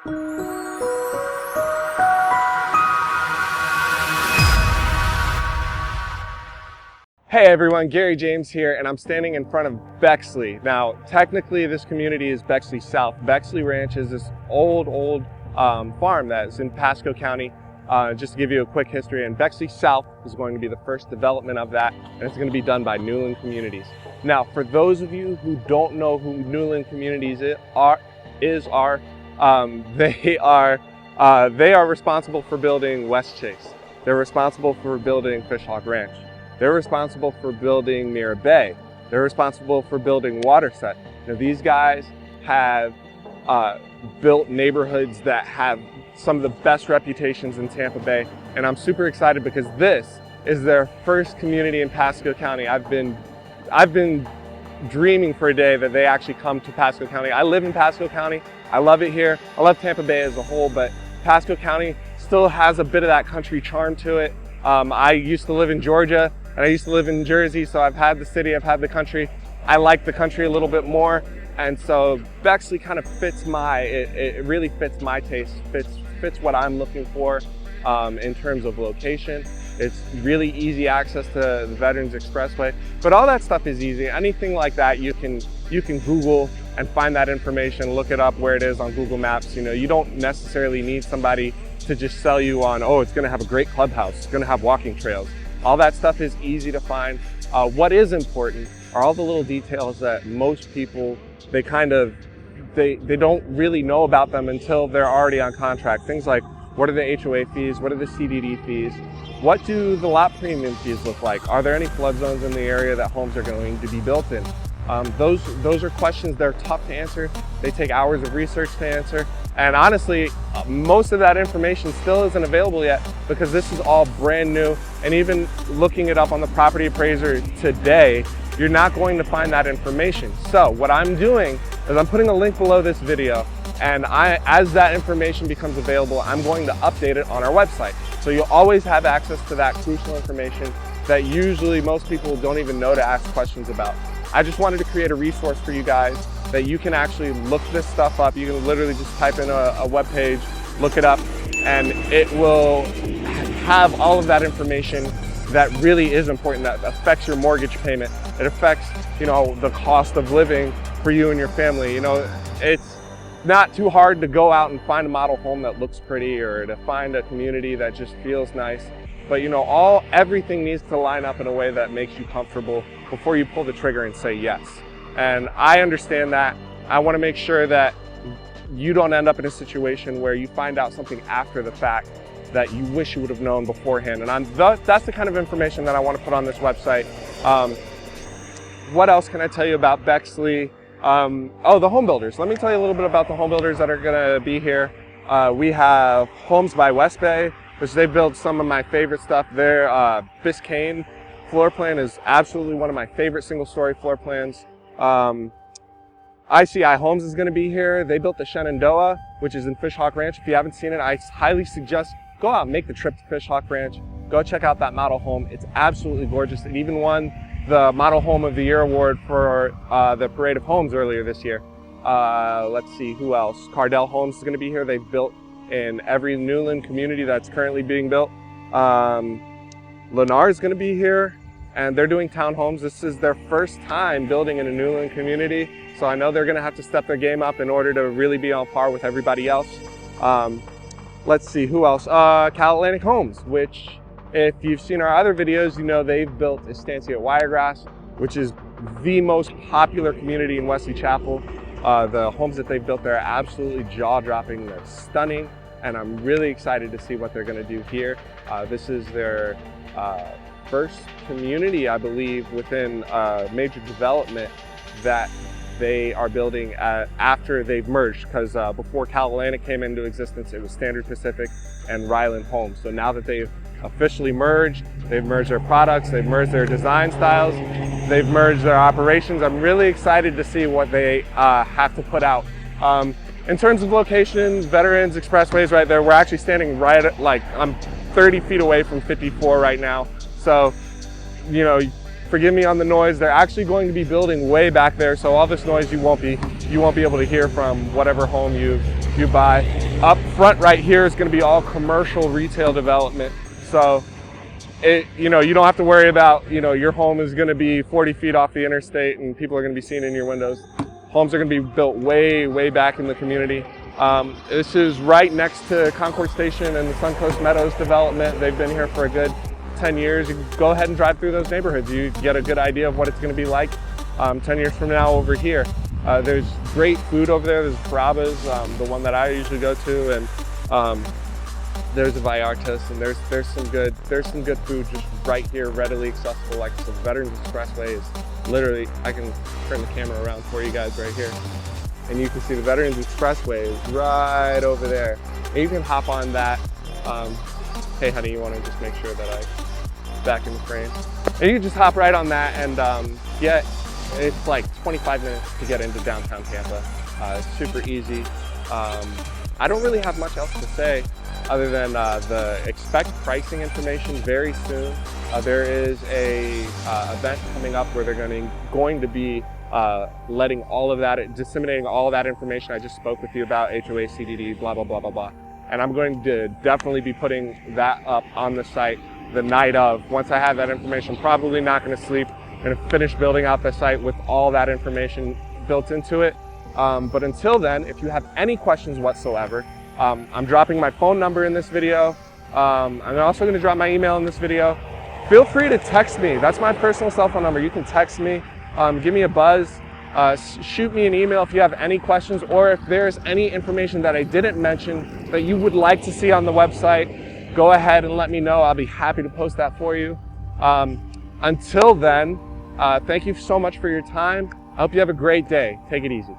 Hey everyone, Gary James here, and I'm standing in front of Bexley. Now, technically this community is Bexley South. Bexley Ranch is this old farm that's in Pasco County. Just to give you a quick history, and Bexley South is going to be the first development of that, and it's going to be done by Newland Communities. Now, for those of you who don't know who Newland Communities are, they are responsible for building Westchase. They're responsible for building FishHawk Ranch. They're responsible for building Mirror Bay. They're responsible for building Waterset. Now, these guys have built neighborhoods that have some of the best reputations in Tampa Bay, and I'm super excited because this is their first community in Pasco County. I've been dreaming for a day that they actually come to Pasco County. I live in Pasco County. I love it here. I love Tampa Bay as a whole, but Pasco County still has a bit of that country charm to it. I used to live in Georgia and I used to live in Jersey, so I've had the city, I've had the country. I like the country a little bit more, and so Bexley kind of fits it really fits my taste, fits what I'm looking for in terms of location. It's really easy access to the Veterans Expressway, but all that stuff is easy. Anything like that, you can Google and find that information, look it up where it is on Google Maps. You know, you don't necessarily need somebody to just sell you on, oh, it's gonna have a great clubhouse, it's gonna have walking trails. All that stuff is easy to find. What is important are all the little details that most people, they don't really know about them until they're already on contract. Things like, what are the HOA fees? What are the CDD fees? What do the lot premium fees look like? Are there any flood zones in the area that homes are going to be built in? Those are questions that are tough to answer. They take hours of research to answer. And honestly, most of that information still isn't available yet because this is all brand new. And even looking it up on the property appraiser today, you're not going to find that information. So what I'm doing is I'm putting a link below this video, and as that information becomes available, I'm going to update it on our website. So you'll always have access to that crucial information that usually most people don't even know to ask questions about. I just wanted to create a resource for you guys that you can actually look this stuff up. You can literally just type in a web page, look it up, and it will have all of that information that really is important, that affects your mortgage payment. It affects, the cost of living for you and your family. It's not too hard to go out and find a model home that looks pretty or to find a community that just feels nice. But everything needs to line up in a way that makes you comfortable before you pull the trigger and say yes. And I understand that. I want to make sure that you don't end up in a situation where you find out something after the fact that you wish you would have known beforehand. And that's the kind of information that I want to put on this website. What else can I tell you about Bexley? The home builders. Let me tell you a little bit about the home builders that are going to be here. We have Homes by West Bay, which they built some of my favorite stuff. Their Biscayne floor plan is absolutely one of my favorite single-story floor plans. ICI Homes is going to be here. They built the Shenandoah, which is in FishHawk Ranch. If you haven't seen it, I highly suggest go out and make the trip to FishHawk Ranch. Go check out that model home. It's absolutely gorgeous. It even won the Model Home of the Year award for the Parade of Homes earlier this year. Let's see, who else? Cardell Homes is going to be here. They've built in every Newland community that's currently being built. Lennar is going to be here, and they're doing townhomes. This is their first time building in a Newland community, so I know they're going to have to step their game up in order to really be on par with everybody else. Let's see, who else? Cal Atlantic Homes, which if you've seen our other videos, they've built Estancia at Wiregrass, which is the most popular community in Wesley Chapel. The homes that they've built there are absolutely jaw-dropping. They're stunning, and I'm really excited to see what they're going to do here. This is their first community, I believe, within major development that they are building after they've merged, because before Cal Atlantic came into existence, it was Standard Pacific and Ryland Homes. So now that they've officially merged, they've merged their products, they've merged their design styles, they've merged their operations. I'm really excited to see what they have to put out. In terms of locations, Veterans Expressways right there, we're actually standing right at, I'm 30 feet away from 54 right now. So, forgive me on the noise. They're actually going to be building way back there, so all this noise you won't be able to hear from whatever home you've help you buy. Up front right here is going to be all commercial retail development. So you don't have to worry about, your home is going to be 40 feet off the interstate and people are going to be seeing in your windows. Homes are going to be built way, way back in the community. This is right next to Concord Station and the Suncoast Meadows development. They've been here for a good 10 years. You can go ahead and drive through those neighborhoods. You get a good idea of what it's going to be like 10 years from now over here. There's great food over there. There's Carrabba's, the one that I usually go to, and there's a Vallarta's, and there's some good food just right here, readily accessible. Like the Veterans Expressway is literally, I can turn the camera around for you guys right here, and you can see the Veterans Expressway is right over there. And you can hop on that. Hey honey, you want to just make sure that I back in the frame? And you can just hop right on that, and it's like 25 minutes to get into downtown Tampa. It's super easy. I don't really have much else to say other than expect pricing information very soon. There is a event coming up where they're going to be letting all of that, disseminating all of that information I just spoke with you about, HOA, CDD, blah, blah, blah, blah, blah. And I'm going to definitely be putting that up on the site the night of. Once I have that information, probably not going to sleep. I'm going to finish building out the site with all that information built into it. But until then, if you have any questions whatsoever, I'm dropping my phone number in this video. I'm also going to drop my email in this video. Feel free to text me. That's my personal cell phone number. You can text me, give me a buzz, shoot me an email if you have any questions, or if there's any information that I didn't mention that you would like to see on the website, go ahead and let me know. I'll be happy to post that for you. Until then, thank you so much for your time. I hope you have a great day. Take it easy.